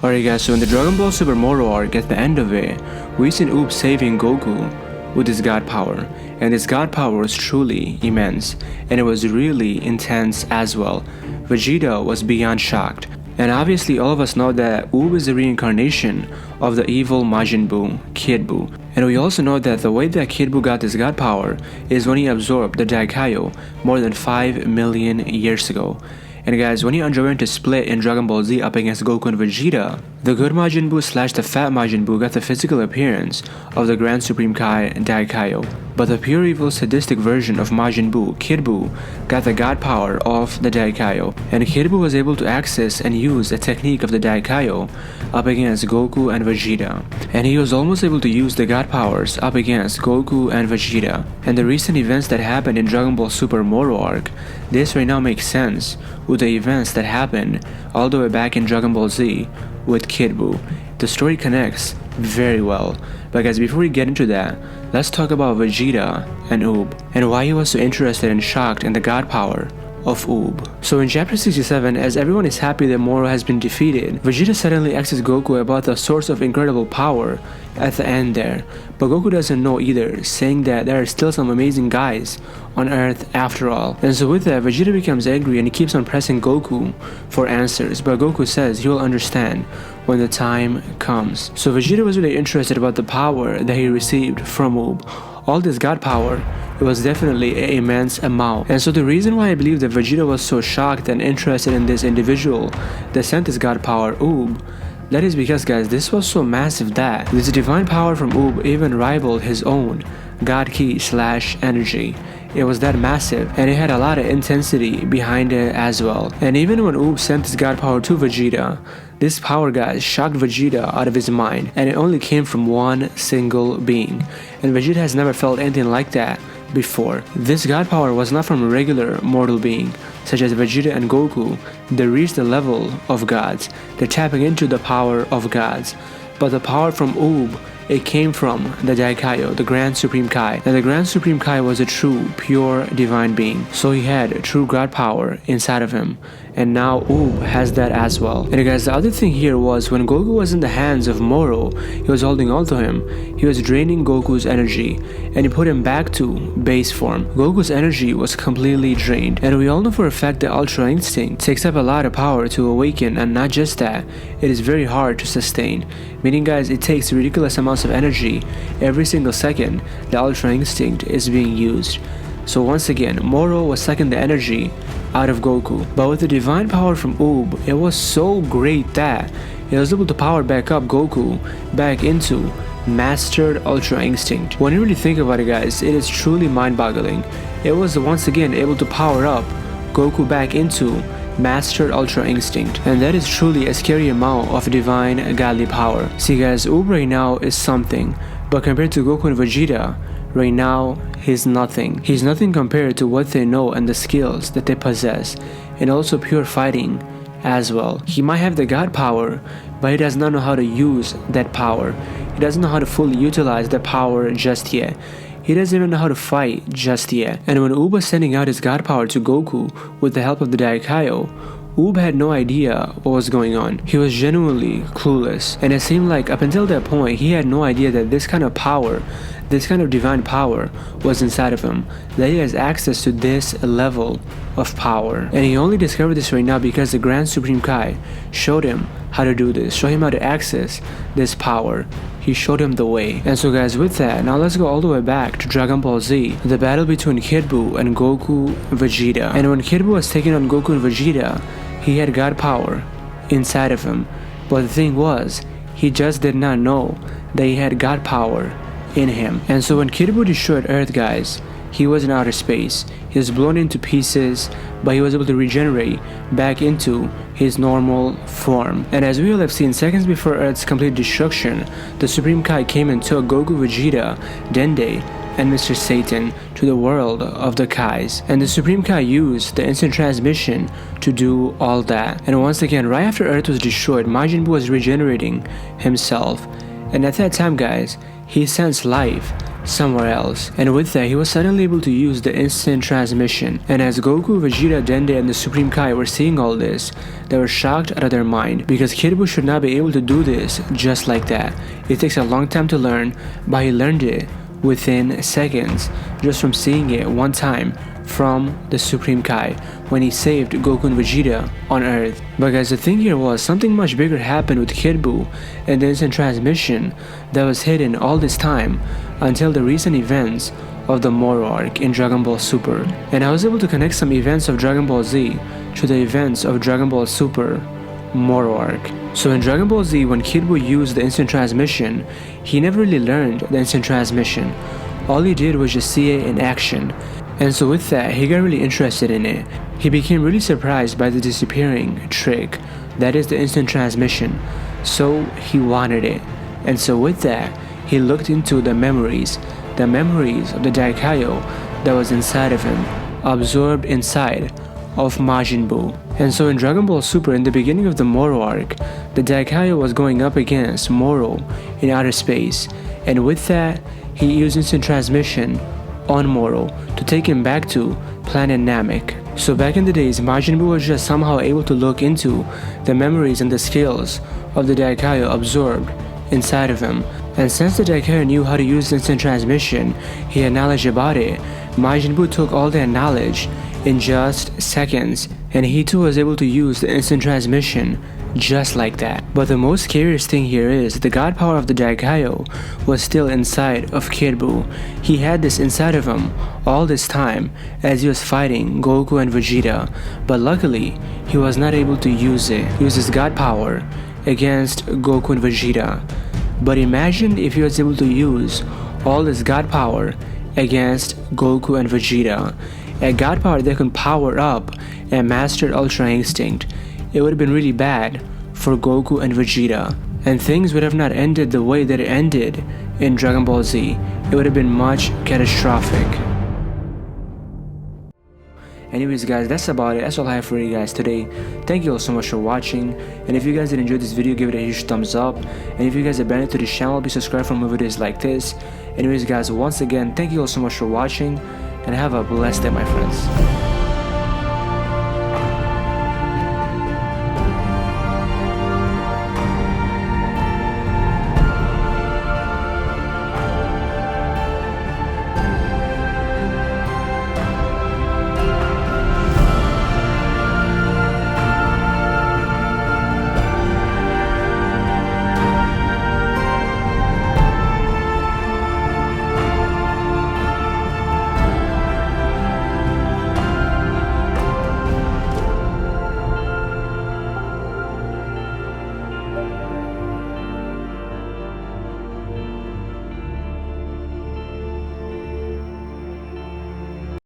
Alright guys, so in the Dragon Ball Super Moro arc, at the end of it, we seen Oob saving Goku with his god power, and his god power was truly immense, and it was really intense as well. Vegeta was beyond shocked, and obviously all of us know that Oob is a reincarnation of the evil Majin Buu, Kid Buu. And we also know that the way that Kid Buu got his god power is when he absorbed the Daikaio more than 5 million years ago. And guys, when he underwent a split in Dragon Ball Z up against Goku and Vegeta, the good Majin Buu / the fat Majin Buu got the physical appearance of the Grand Supreme Kai Daikaio. But the pure evil sadistic version of Majin Buu, Kid Buu, got the god power of the Daikaio. And Kid Buu was able to access and use the technique of the Daikaio up against Goku and Vegeta. And he was almost able to use the god powers up against Goku and Vegeta. And the recent events that happened in Dragon Ball Super Moro arc, this right now makes sense with the events that happened all the way back in Dragon Ball Z with Kid Buu. The story connects very well. But guys, before we get into that, let's talk about Vegeta and Oob, and why he was so interested and shocked in the god power of Oob. So in chapter 67, as everyone is happy that Moro has been defeated, Vegeta suddenly asks Goku about the source of incredible power at the end there, but Goku doesn't know either, saying that there are still some amazing guys on Earth after all. And so with that, Vegeta becomes angry and he keeps on pressing Goku for answers, but Goku says he will understand when the time comes. So Vegeta was really interested about the power that he received from Oob. All this god power, it was definitely an immense amount. And so the reason why I believe that Vegeta was so shocked and interested in this individual that sent this god power, Oob, that is because guys, this was so massive that this divine power from Oob even rivaled his own god ki / energy. It was that massive, and it had a lot of intensity behind it as well. And even when Oob sent his god power to Vegeta, this power, guys, shocked Vegeta out of his mind, and it only came from one single being. And Vegeta has never felt anything like that before. This god power was not from a regular mortal being, such as Vegeta and Goku. They reached the level of gods. They're tapping into the power of gods. But the power from Oob, it came from the Daikaio, the Grand Supreme Kai. And the Grand Supreme Kai was a true, pure, divine being. So he had true god power inside of him. And now Oob has that as well. And guys, the other thing here was when Goku was in the hands of Moro, he was holding on to him. He was draining Goku's energy, and he put him back to base form. Goku's energy was completely drained. And we all know for a fact that Ultra Instinct takes up a lot of power to awaken, and not just that, it is very hard to sustain. Meaning guys, it takes ridiculous amounts of energy every single second the Ultra Instinct is being used. So once again, Moro was sucking the energy out of Goku. But with the divine power from Oob, it was so great that it was able to power back up Goku back into mastered Ultra Instinct. When you really think about it guys, it is truly mind-boggling. It was once again able to power up Goku back into mastered Ultra Instinct, and that is truly a scary amount of divine godly power. See guys, Oob right now is something, but compared to Goku and Vegeta, right now he's nothing. He's nothing compared to what they know and the skills that they possess, and also pure fighting as well. He might have the god power, but he does not know how to use that power. He doesn't know how to fully utilize that power just yet. He doesn't even know how to fight just yet. And when Oob was sending out his god power to Goku with the help of the Daikaio, Oob had no idea what was going on. He was genuinely clueless, and it seemed like up until that point he had no idea that this kind of power, this kind of divine power was inside of him, that he has access to this level of power. And he only discovered this right now because the Grand Supreme Kai showed him how to do this, showed him how to access this power. He showed him the way. And so guys, with that, now let's go all the way back to Dragon Ball Z, the battle between Kid Buu and Goku Vegeta. And when Kid Buu was taking on Goku and Vegeta, he had god power inside of him. But the thing was, he just did not know that he had god power in him. And so when Kid Buu destroyed Earth guys, he was in outer space. He was blown into pieces, but he was able to regenerate back into his normal form. And as we all have seen, seconds before Earth's complete destruction, the Supreme Kai came and took Goku, Vegeta, Dende, and Mr. Satan to the world of the Kais. And the Supreme Kai used the instant transmission to do all that. And once again, right after Earth was destroyed, Majin Buu was regenerating himself. And at that time guys, he sensed life somewhere else. And with that, he was suddenly able to use the instant transmission. And as Goku, Vegeta, Dende, and the Supreme Kai were seeing all this, they were shocked out of their mind, because Kid Buu should not be able to do this just like that. It takes a long time to learn, but he learned it within seconds just from seeing it one time from the Supreme Kai when he saved Goku and Vegeta on Earth. But guys, the thing here was something much bigger happened with Kid Buu and the instant transmission that was hidden all this time until the recent events of the Moro arc in Dragon Ball Super. And I was able to connect some events of Dragon Ball Z to the events of Dragon Ball Super Moro arc. So in Dragon Ball Z, when Kid Buu used the instant transmission, he never really learned the instant transmission. All he did was just see it in action. And so with that, he got really interested in it. He became really surprised by the disappearing trick, that is the instant transmission. So he wanted it. And so with that, he looked into the memories of the Daikaio that was inside of him, absorbed inside of Majin Buu. And so in Dragon Ball Super, in the beginning of the Moro arc, the Daikaio was going up against Moro in outer space. And with that, he used instant transmission on Moro to take him back to Planet Namek. So back in the days, Majin Buu was just somehow able to look into the memories and the skills of the Daikaio absorbed inside of him. And since the Daikaio knew how to use instant transmission, he had knowledge about it. Majin Buu took all that knowledge in just seconds, and he too was able to use the instant transmission just like that. But the most curious thing here is the god power of the Daikaio was still inside of Kid Buu. He had this inside of him all this time as he was fighting Goku and Vegeta, but luckily he was not able to use his god power against Goku and Vegeta. But imagine if he was able to use all this god power against Goku and Vegeta, a god power that can power up and master Ultra Instinct. It would have been really bad for Goku and Vegeta, and things would have not ended the way that it ended in Dragon Ball Z. It would have been much catastrophic. Anyways guys, that's about it. That's all I have for you guys today. Thank you all so much for watching, and if you guys did enjoy this video, give it a huge thumbs up, and if you guys are brand new to this channel, be subscribed for more videos like this. Anyways guys, once again, thank you all so much for watching, and have a blessed day my friends.